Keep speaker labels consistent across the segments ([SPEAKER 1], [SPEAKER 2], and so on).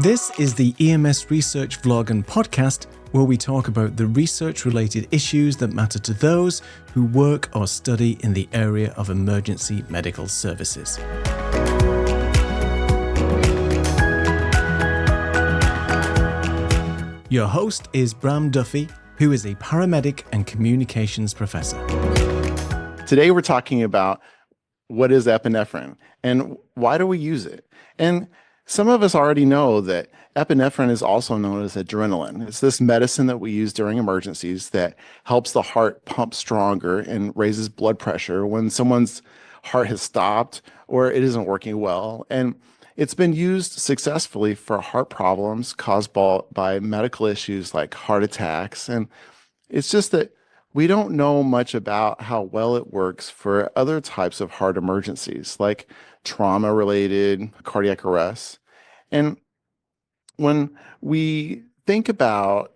[SPEAKER 1] This is the EMS Research Vlog and Podcast, where we talk about the research-related issues that matter to those who work or study in the area of emergency medical services. Your host is Bram Duffee, who is a paramedic and communications professor.
[SPEAKER 2] Today we're talking about what is epinephrine and why do we use it? And some of us already know that epinephrine is also known as adrenaline. It's this medicine that we use during emergencies that helps the heart pump stronger and raises blood pressure when someone's heart has stopped or it isn't working well. And it's been used successfully for heart problems caused by medical issues like heart attacks. And it's just that we don't know much about how well it works for other types of heart emergencies, like trauma-related cardiac arrest. And when we think about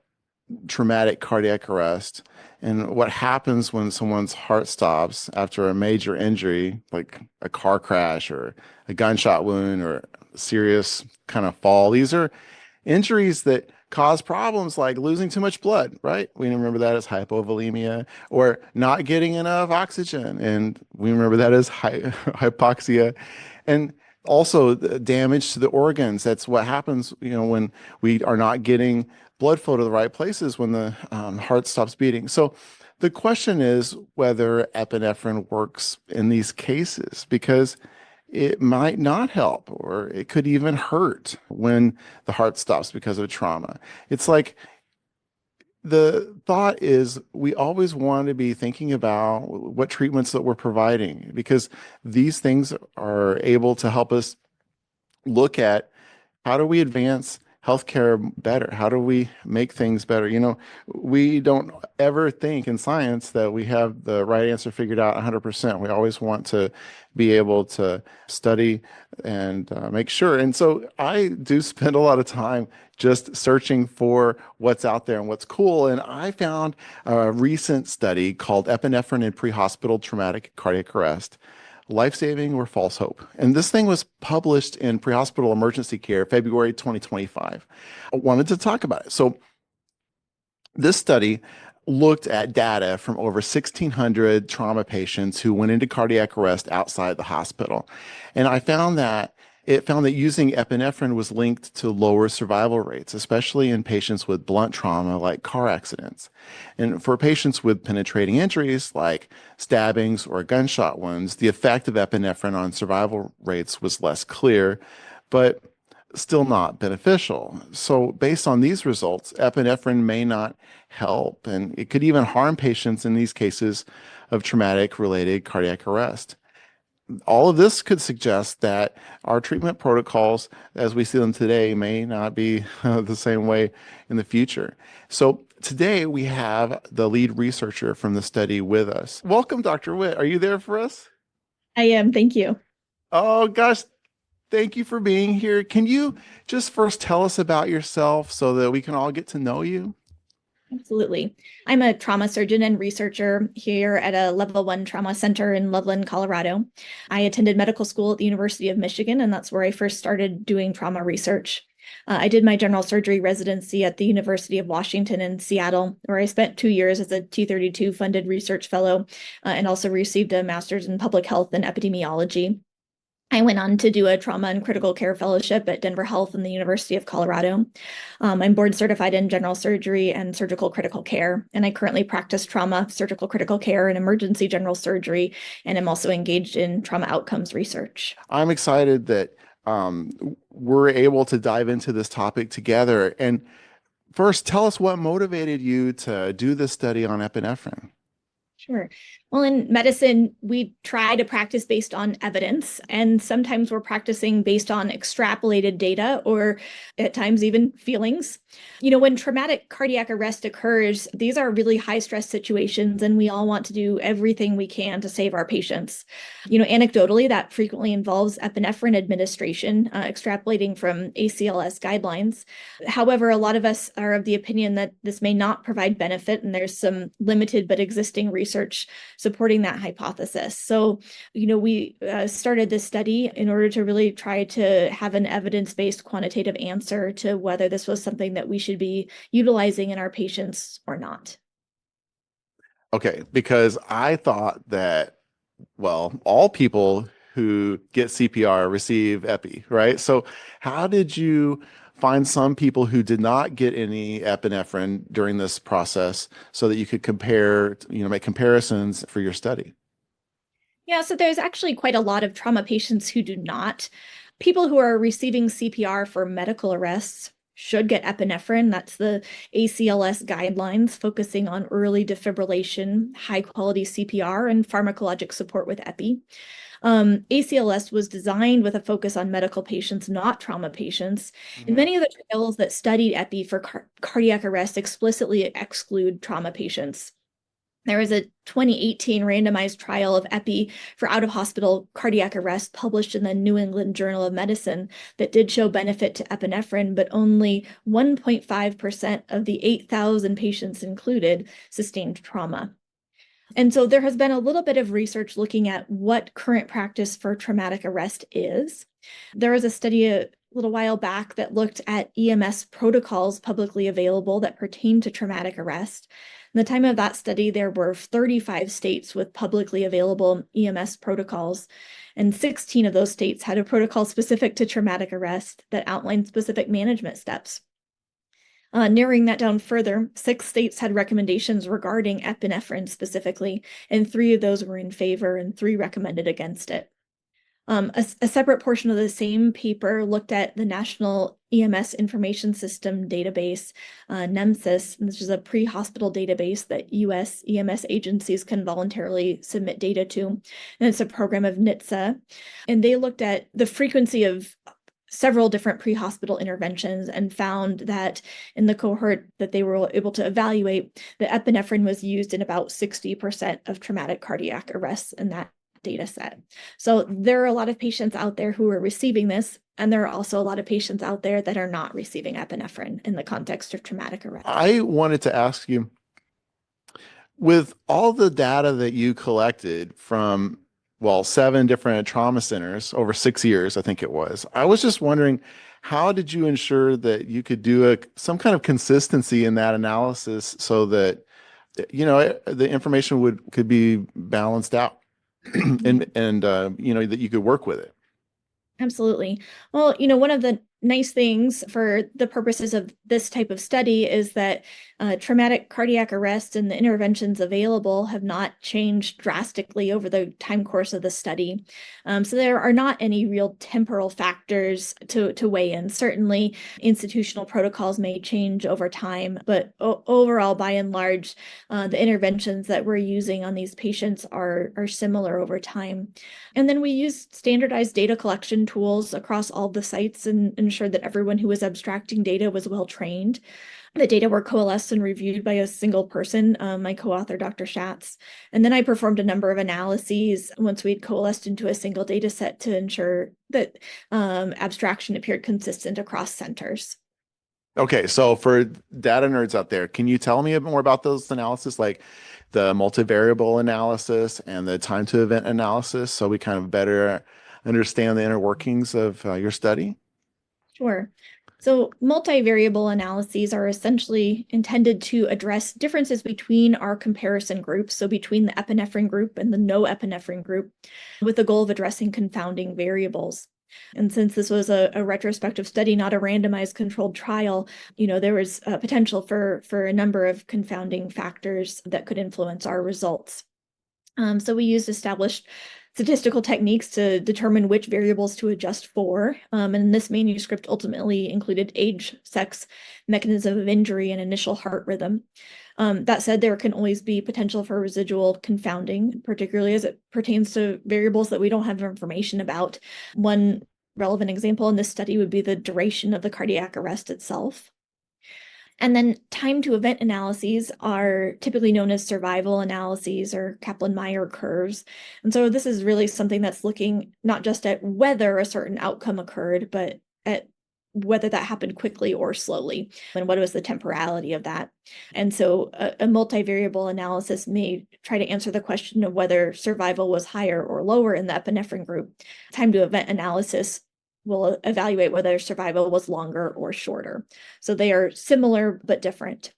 [SPEAKER 2] traumatic cardiac arrest and what happens when someone's heart stops after a major injury, like a car crash or a gunshot wound or a serious kind of fall, these are injuries that cause problems like losing too much blood, right? We remember that as hypovolemia, or not getting enough oxygen, and we remember that as hypoxia. And also the damage to the organs. That's what happens, when we are not getting blood flow to the right places when the heart stops beating. So the question is whether epinephrine works in these cases, because it might not help, or it could even hurt when the heart stops because of trauma. It's like the thought is we always want to be thinking about what treatments that we're providing, because these things are able to help us look at how do we advance healthcare better? How do we make things better? We don't ever think in science that we have the right answer figured out 100%. We always want to be able to study and make sure. And so I do spend a lot of time just searching for what's out there and what's cool. And I found a recent study called Epinephrine in Prehospital Traumatic Cardiac Arrest: Life-Saving or False Hope. And this thing was published in Prehospital Emergency Care, February 2025. I wanted to talk about it. So this study looked at data from over 1,600 trauma patients who went into cardiac arrest outside the hospital. And it found that using epinephrine was linked to lower survival rates, especially in patients with blunt trauma like car accidents. And for patients with penetrating injuries like stabbings or gunshot wounds, the effect of epinephrine on survival rates was less clear, but still not beneficial. So based on these results, epinephrine may not help, and it could even harm patients in these cases of traumatic-related cardiac arrest. All of this could suggest that our treatment protocols, as we see them today, may not be the same way in the future. So today we have the lead researcher from the study with us. Welcome, Dr. Witt. Are you there for us?
[SPEAKER 3] I am. Thank you.
[SPEAKER 2] Oh, gosh. Thank you for being here. Can you just first tell us about yourself so that we can all get to know you?
[SPEAKER 3] Absolutely. I'm a trauma surgeon and researcher here at a level 1 trauma center in Loveland, Colorado. I attended medical school at the University of Michigan, and that's where I first started doing trauma research. I did my general surgery residency at the University of Washington in Seattle, where I spent 2 years as a T32 funded research fellow and also received a master's in public health and epidemiology. I went on to do a trauma and critical care fellowship at Denver Health and the University of Colorado. I'm board certified in general surgery and surgical critical care, and I currently practice trauma, surgical critical care, and emergency general surgery, and I'm also engaged in trauma outcomes research.
[SPEAKER 2] I'm excited that we're able to dive into this topic together. And first, tell us what motivated you to do this study on epinephrine.
[SPEAKER 3] Sure. Well, in medicine, we try to practice based on evidence, and sometimes we're practicing based on extrapolated data or at times even feelings. When traumatic cardiac arrest occurs, these are really high stress situations, and we all want to do everything we can to save our patients. Anecdotally, that frequently involves epinephrine administration, extrapolating from ACLS guidelines. However, a lot of us are of the opinion that this may not provide benefit, and there's some limited but existing research supporting that hypothesis. So, we started this study in order to really try to have an evidence-based quantitative answer to whether this was something that we should be utilizing in our patients or not.
[SPEAKER 2] Okay, because I thought that, well, all people who get CPR receive epi, right? So how did you find some people who did not get any epinephrine during this process so that you could compare, make comparisons for your study?
[SPEAKER 3] Yeah, so there's actually quite a lot of trauma patients who do not. People who are receiving CPR for medical arrests should get epinephrine. That's the ACLS guidelines focusing on early defibrillation, high quality CPR, and pharmacologic support with epi. ACLS was designed with a focus on medical patients, not trauma patients. And many of the trials that studied epi for cardiac arrest explicitly exclude trauma patients. There was a 2018 randomized trial of epi for out-of-hospital cardiac arrest published in the New England Journal of Medicine that did show benefit to epinephrine, but only 1.5% of the 8,000 patients included sustained trauma. And so there has been a little bit of research looking at what current practice for traumatic arrest is. There was a study a little while back that looked at EMS protocols publicly available that pertain to traumatic arrest. In the time of that study, there were 35 states with publicly available EMS protocols, and 16 of those states had a protocol specific to traumatic arrest that outlined specific management steps. Narrowing that down further, 6 states had recommendations regarding epinephrine specifically, and 3 of those were in favor and 3 recommended against it. A separate portion of the same paper looked at the National EMS Information System database, NEMSIS, which is a pre-hospital database that U.S. EMS agencies can voluntarily submit data to. And it's a program of NHTSA. And they looked at the frequency of several different pre-hospital interventions and found that in the cohort that they were able to evaluate, the epinephrine was used in about 60% of traumatic cardiac arrests in that data set. So there are a lot of patients out there who are receiving this, and there are also a lot of patients out there that are not receiving epinephrine in the context of traumatic arrest.
[SPEAKER 2] I wanted to ask you, with all the data that you collected from, well, 7 different trauma centers over 6 years, I think it was, I was just wondering, how did you ensure that you could do some kind of consistency in that analysis so that, the information could be balanced out? and that you could work with it.
[SPEAKER 3] Absolutely. Well, one of the nice things for the purposes of this type of study is that traumatic cardiac arrest and the interventions available have not changed drastically over the time course of the study. So there are not any real temporal factors to weigh in. Certainly, institutional protocols may change over time, but overall, by and large, the interventions that we're using on these patients are similar over time. And then we use standardized data collection tools across all the sites and ensured that everyone who was abstracting data was well trained. The data were coalesced and reviewed by a single person, my co-author, Dr. Schatz. And then I performed a number of analyses once we'd coalesced into a single data set to ensure that abstraction appeared consistent across centers.
[SPEAKER 2] Okay, so for data nerds out there, can you tell me a bit more about those analysis, like the multivariable analysis and the time to event analysis, so we kind of better understand the inner workings of your study?
[SPEAKER 3] Sure. So multivariable analyses are essentially intended to address differences between our comparison groups, so between the epinephrine group and the no epinephrine group, with the goal of addressing confounding variables. And since this was a retrospective study, not a randomized controlled trial, there was potential for a number of confounding factors that could influence our results. So we used established statistical techniques to determine which variables to adjust for. And this manuscript ultimately included age, sex, mechanism of injury, and initial heart rhythm. That said, there can always be potential for residual confounding, particularly as it pertains to variables that we don't have information about. One relevant example in this study would be the duration of the cardiac arrest itself. And then time to event analyses are typically known as survival analyses or Kaplan-Meier curves. And so this is really something that's looking not just at whether a certain outcome occurred, but at whether that happened quickly or slowly, and what was the temporality of that. And so a multivariable analysis may try to answer the question of whether survival was higher or lower in the epinephrine group. Time to event analysis will evaluate whether survival was longer or shorter. So they are similar but different.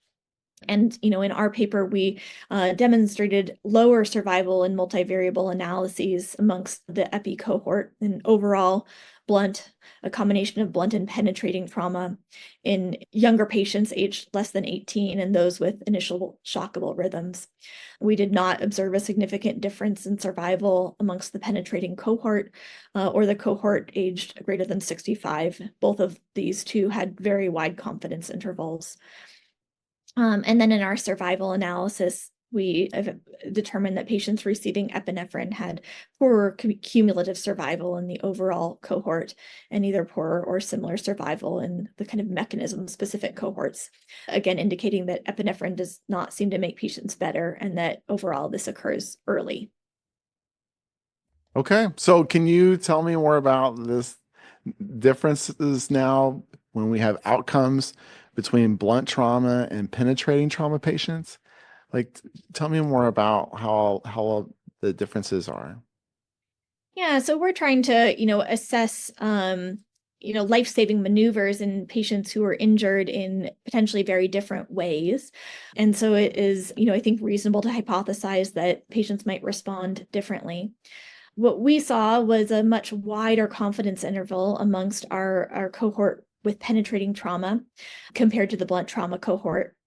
[SPEAKER 3] And, in our paper, we demonstrated lower survival in multivariable analyses amongst the EPI cohort, and overall a combination of blunt and penetrating trauma in younger patients aged less than 18 and those with initial shockable rhythms. We did not observe a significant difference in survival amongst the penetrating cohort or the cohort aged greater than 65. Both of these two had very wide confidence intervals. And then in our survival analysis, we have determined that patients receiving epinephrine had poorer cumulative survival in the overall cohort and either poorer or similar survival in the kind of mechanism-specific cohorts, again, indicating that epinephrine does not seem to make patients better and that overall this occurs early.
[SPEAKER 2] Okay, so can you tell me more about this differences now when we have outcomes between blunt trauma and penetrating trauma patients? Like, tell me more about how the differences are.
[SPEAKER 3] Yeah, so we're trying to, assess, life-saving maneuvers in patients who are injured in potentially very different ways. And so it is, I think reasonable to hypothesize that patients might respond differently. What we saw was a much wider confidence interval amongst our cohort with penetrating trauma compared to the blunt trauma cohort.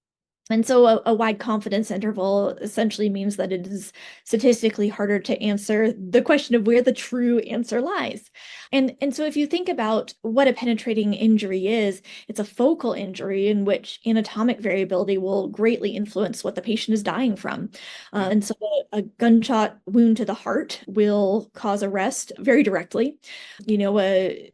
[SPEAKER 3] And so a wide confidence interval essentially means that it is statistically harder to answer the question of where the true answer lies. And so if you think about what a penetrating injury is, it's a focal injury in which anatomic variability will greatly influence what the patient is dying from. And so a gunshot wound to the heart will cause arrest very directly. A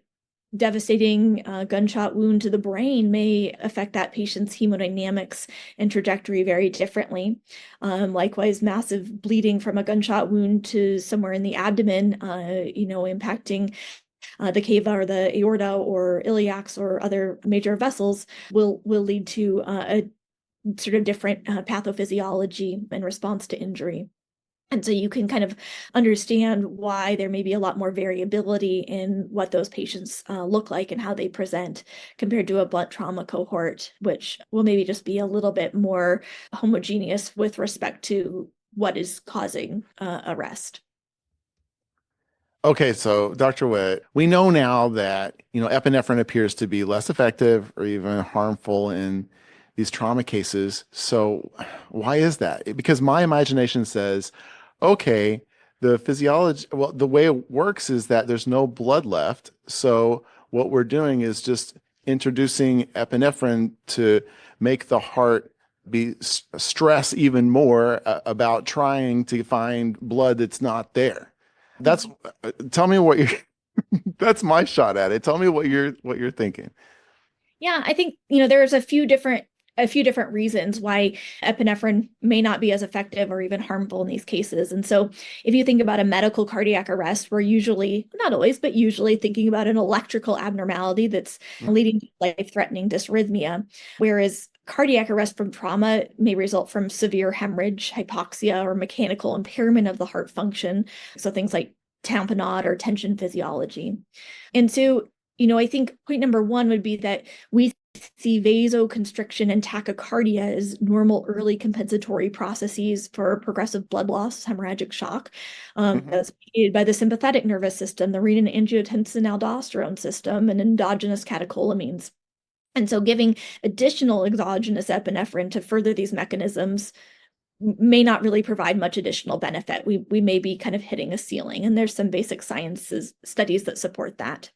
[SPEAKER 3] devastating gunshot wound to the brain may affect that patient's hemodynamics and trajectory very differently. Likewise, massive bleeding from a gunshot wound to somewhere in the abdomen, impacting the cava or the aorta or iliacs or other major vessels will lead to a sort of different pathophysiology in response to injury. And so you can kind of understand why there may be a lot more variability in what those patients look like and how they present compared to a blunt trauma cohort, which will maybe just be a little bit more homogeneous with respect to what is causing arrest.
[SPEAKER 2] Okay, so Dr. Witt, we know now that, epinephrine appears to be less effective or even harmful in these trauma cases. So why is that? Because my imagination says, okay, the physiology, well, the way it works is that there's no blood left. So what we're doing is just introducing epinephrine to make the heart be stress even more about trying to find blood that's not there. That's tell me what you're that's my shot at it. Tell me what you're thinking.
[SPEAKER 3] Yeah, I think, there's a few different reasons why epinephrine may not be as effective or even harmful in these cases. And so if you think about a medical cardiac arrest, we're usually, not always, but usually thinking about an electrical abnormality that's leading to life-threatening dysrhythmia, whereas cardiac arrest from trauma may result from severe hemorrhage, hypoxia, or mechanical impairment of the heart function. So things like tamponade or tension physiology. And so, I think point number one would be that we see vasoconstriction and tachycardia as normal early compensatory processes for progressive blood loss, hemorrhagic shock, that's mediated by the sympathetic nervous system, the renin-angiotensin-aldosterone system, and endogenous catecholamines. And so giving additional exogenous epinephrine to further these mechanisms may not really provide much additional benefit. We may be kind of hitting a ceiling, and there's some basic sciences studies that support that.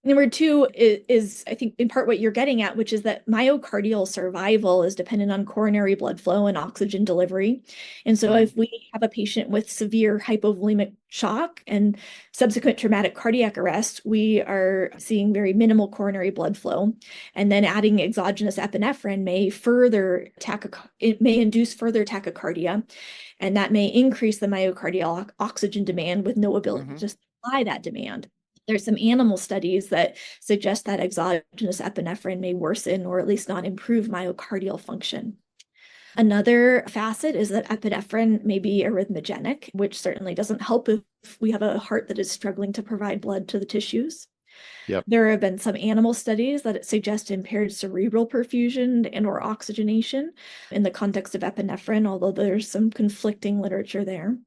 [SPEAKER 3] Number two is, I think, in part what you're getting at, which is that myocardial survival is dependent on coronary blood flow and oxygen delivery. And so if we have a patient with severe hypovolemic shock and subsequent traumatic cardiac arrest, we are seeing very minimal coronary blood flow. And then adding exogenous epinephrine may induce further tachycardia, and that may increase the myocardial oxygen demand with no ability to supply that demand. There's some animal studies that suggest that exogenous epinephrine may worsen or at least not improve myocardial function. Another facet is that epinephrine may be arrhythmogenic, which certainly doesn't help if we have a heart that is struggling to provide blood to the tissues.
[SPEAKER 2] Yep.
[SPEAKER 3] There have been some animal studies that suggest impaired cerebral perfusion and or oxygenation in the context of epinephrine, although there's some conflicting literature there.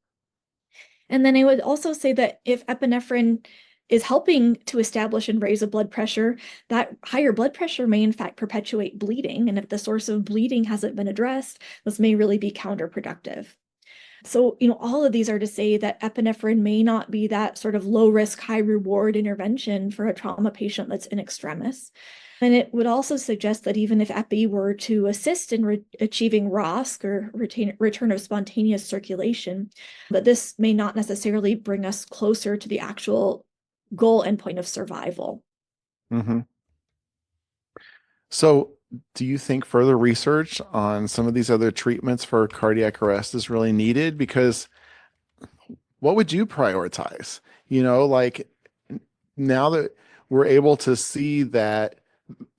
[SPEAKER 3] And then I would also say that if epinephrine is helping to establish and raise a blood pressure, that higher blood pressure may in fact perpetuate bleeding. And if the source of bleeding hasn't been addressed, this may really be counterproductive. So, all of these are to say that epinephrine may not be that sort of low risk, high reward intervention for a trauma patient that's in extremis. And it would also suggest that even if epi were to assist in achieving ROSC or return of spontaneous circulation, that this may not necessarily bring us closer to the actual goal endpoint of survival.
[SPEAKER 2] Mm-hmm. So do you think further research on some of these other treatments for cardiac arrest is really needed? Because what would you prioritize? Like now that we're able to see that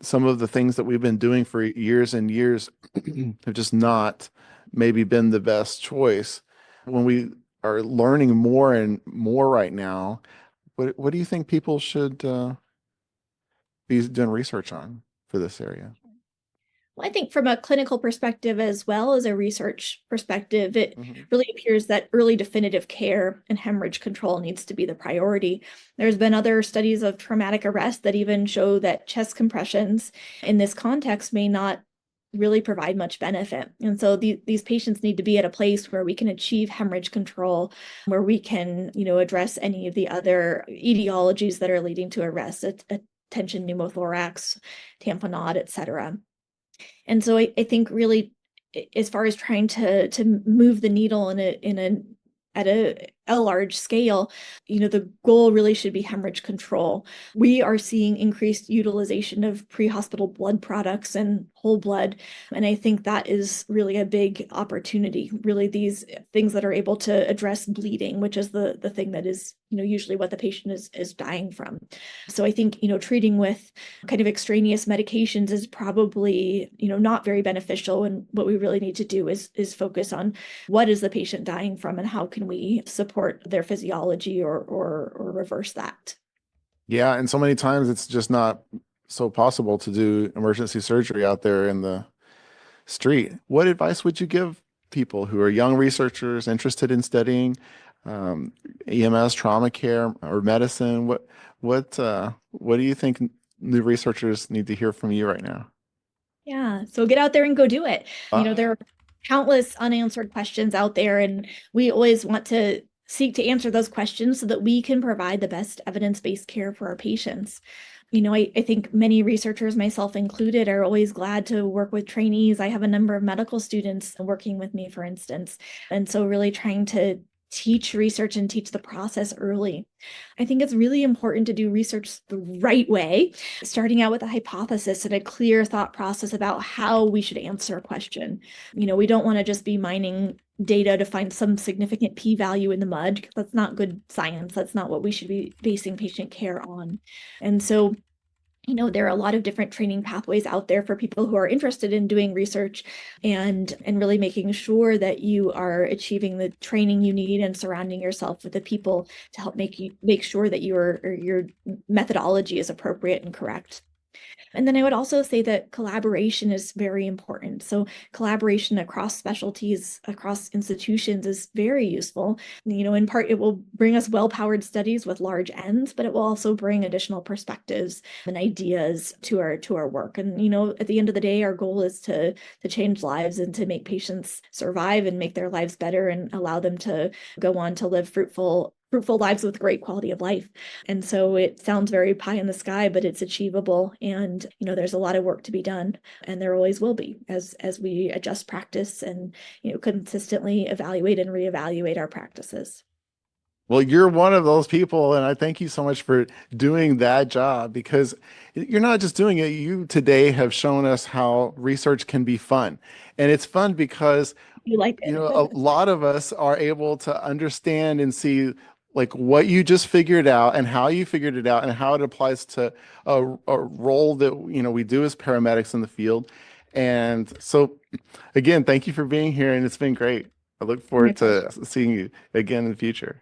[SPEAKER 2] some of the things that we've been doing for years and years have just not maybe been the best choice. When we are learning more and more right now, what do you think people should be doing research on for this area?
[SPEAKER 3] Well, I think from a clinical perspective as well as a research perspective, it really appears that early definitive care and hemorrhage control needs to be the priority. There's been other studies of traumatic arrest that even show that chest compressions in this context may not really provide much benefit. And so these patients need to be at a place where we can achieve hemorrhage control, where we can, address any of the other etiologies that are leading to arrest, attention pneumothorax, tamponade, et cetera. And so I think really, as far as trying to move the needle at a large scale, the goal really should be hemorrhage control. We are seeing increased utilization of pre-hospital blood products and whole blood. And I think that is really a big opportunity, really these things that are able to address bleeding, which is the thing that is, usually what the patient is dying from. So I think, treating with kind of extraneous medications is probably, not very beneficial. And what we really need to do is focus on what is the patient dying from and how can we support their physiology or reverse that.
[SPEAKER 2] Yeah, and so many times it's just not so possible to do emergency surgery out there in the street. What advice would you give people who are young researchers interested in studying EMS, trauma care, or medicine? What do you think new researchers need to hear from you right now?
[SPEAKER 3] Yeah, so get out there and go do it. There are countless unanswered questions out there, and we always want to seek to answer those questions so that we can provide the best evidence-based care for our patients. I think many researchers, myself included, are always glad to work with trainees. I have a number of medical students working with me, for instance. And so really trying to teach research and teach the process early. I think it's really important to do research the right way, starting out with a hypothesis and a clear thought process about how we should answer a question. We don't want to just be mining data to find some significant p-value in the mud. That's not good science. That's not what we should be basing patient care on. And so there are a lot of different training pathways out there for people who are interested in doing research and really making sure that you are achieving the training you need and surrounding yourself with the people to help make sure that your methodology is appropriate and correct. And then I would also say that collaboration is very important. So collaboration across specialties, across institutions is very useful. In part, it will bring us well-powered studies with large N's, but it will also bring additional perspectives and ideas to our work. And, at the end of the day, our goal is to change lives and to make patients survive and make their lives better and allow them to go on to live fruitful lives with great quality of life. And so it sounds very pie in the sky, but it's achievable. And, there's a lot of work to be done, and there always will be as we adjust practice and, consistently evaluate and reevaluate our practices.
[SPEAKER 2] Well, you're one of those people, and I thank you so much for doing that job, because you're not just doing it. You today have shown us how research can be fun. And it's fun because
[SPEAKER 3] You like it.
[SPEAKER 2] a lot of us are able to understand and see like what you just figured out and how you figured it out and how it applies to a role that we do as paramedics in the field. And so again, thank you for being here, and it's been great. I look
[SPEAKER 3] My
[SPEAKER 2] forward
[SPEAKER 3] pleasure.
[SPEAKER 2] to seeing you again in the future.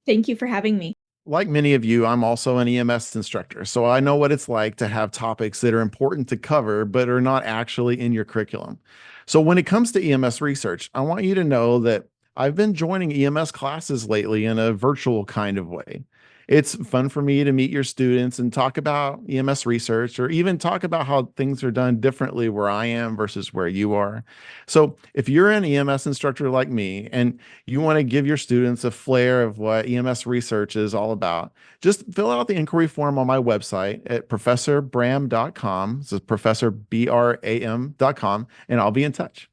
[SPEAKER 3] Thank you for having me.
[SPEAKER 2] Like many of you, I'm also an EMS instructor, so I know what it's like to have topics that are important to cover but are not actually in your curriculum. So when it comes to EMS research, I want you to know that I've been joining EMS classes lately in a virtual kind of way. It's fun for me to meet your students and talk about EMS research, or even talk about how things are done differently where I am versus where you are. So if you're an EMS instructor like me and you want to give your students a flair of what EMS research is all about, just fill out the inquiry form on my website at professorbram.com. This is professorbram.com, and I'll be in touch.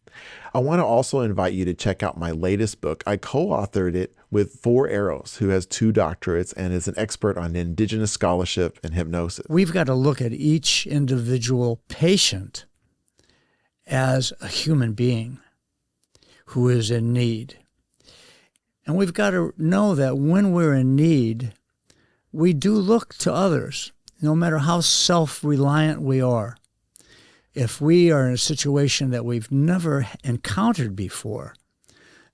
[SPEAKER 2] I want to also invite you to check out my latest book. I co-authored it with Four Arrows, who has 2 doctorates and is an expert on indigenous scholarship and hypnosis.
[SPEAKER 4] We've got to look at each individual patient as a human being who is in need. And we've got to know that when we're in need, we do look to others, no matter how self-reliant we are. If we are in a situation that we've never encountered before,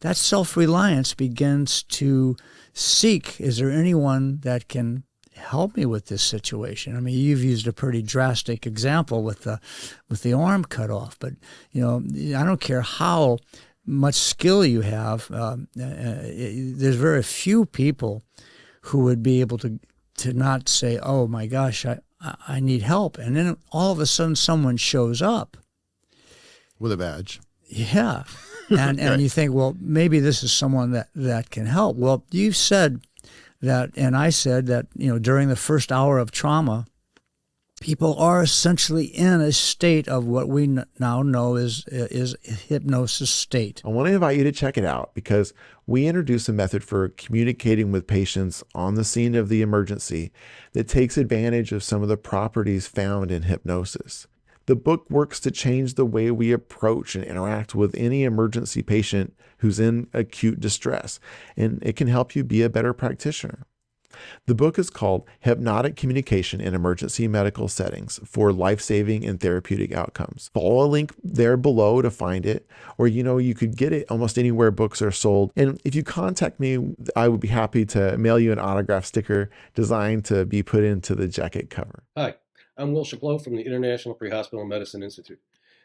[SPEAKER 4] that self-reliance begins to seek, is there anyone that can help me with this situation? I mean, you've used a pretty drastic example with the arm cut off, but I don't care how much skill you have. There's very few people who would be able to not say, "Oh my gosh, I need help," and then all of a sudden someone shows up
[SPEAKER 5] with a badge.
[SPEAKER 4] Yeah, and you think, well, maybe this is someone that can help. Well, you said that, and I said that, during the first hour of trauma, people are essentially in a state of what we now know is hypnosis state.
[SPEAKER 5] I want to invite you to check it out because we introduce a method for communicating with patients on the scene of the emergency that takes advantage of some of the properties found in hypnosis. The book works to change the way we approach and interact with any emergency patient who's in acute distress, and it can help you be a better practitioner. The book is called Hypnotic Communication in Emergency Medical Settings for Life-Saving and Therapeutic Outcomes. Follow a link there below to find it, or you could get it almost anywhere books are sold. And if you contact me, I would be happy to mail you an autograph sticker designed to be put into the jacket cover.
[SPEAKER 6] Hi, I'm Will Chaplot from the International Prehospital Medicine Institute.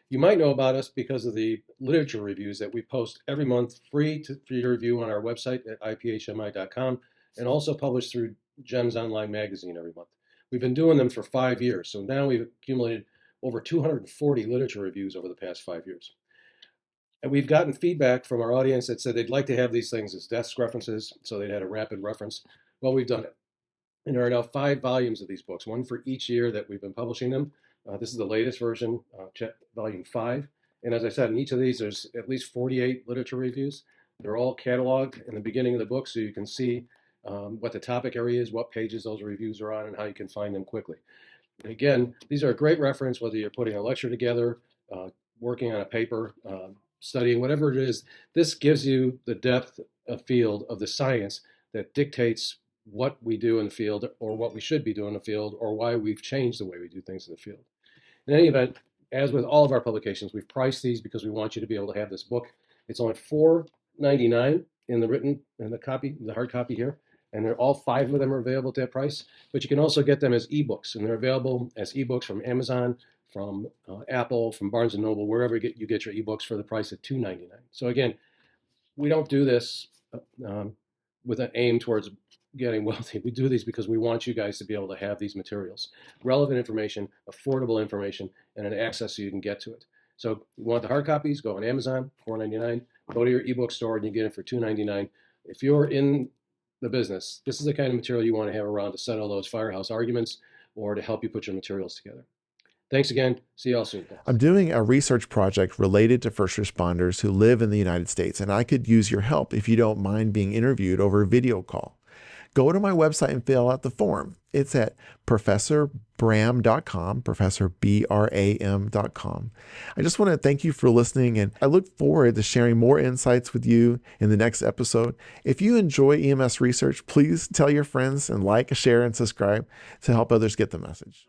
[SPEAKER 6] You might know about us because of the literature reviews that we post every month free for you to review on our website at iphmi.com, and also published through GEMS Online magazine every month. We've been doing them for 5 years, so now we've accumulated over 240 literature reviews over the past 5 years. And we've gotten feedback from our audience that said they'd like to have these things as desk references, so they'd had a rapid reference. Well, we've done it. And there are now 5 volumes of these books, one for each year that we've been publishing them. This is the latest version, volume 5. And as I said, in each of these, there's at least 48 literature reviews. They're all cataloged in the beginning of the book, so you can see what the topic area is, what pages those reviews are on, and how you can find them quickly. And again, these are a great reference whether you're putting a lecture together, working on a paper, studying, whatever it is. This gives you the depth of field of the science that dictates what we do in the field, or what we should be doing in the field, or why we've changed the way we do things in the field. In any event, as with all of our publications, we've priced these because we want you to be able to have this book. It's only $4.99 in the hard copy here. And they're all 5 of them are available at that price. But you can also get them as ebooks, and they're available as ebooks from Amazon, from Apple, from Barnes & Noble, wherever you get your ebooks for the price of $2.99. So again, we don't do this with an aim towards getting wealthy. We do these because we want you guys to be able to have these materials. Relevant information, affordable information, and an access so you can get to it. So you want the hard copies, go on Amazon, $4.99. Go to your ebook store and you get it for $2.99. If you're in the business, this is the kind of material you want to have around to settle those firehouse arguments or to help you put your materials together. Thanks again. See you all soon.
[SPEAKER 5] I'm doing a research project related to first responders who live in the United States, and I could use your help if you don't mind being interviewed over a video call. go to my website and fill out the form. It's at professorbram.com, professorbram.com. I just want to thank you for listening, and I look forward to sharing more insights with you in the next episode. If you enjoy EMS research, please tell your friends and like, share, and subscribe to help others get the message.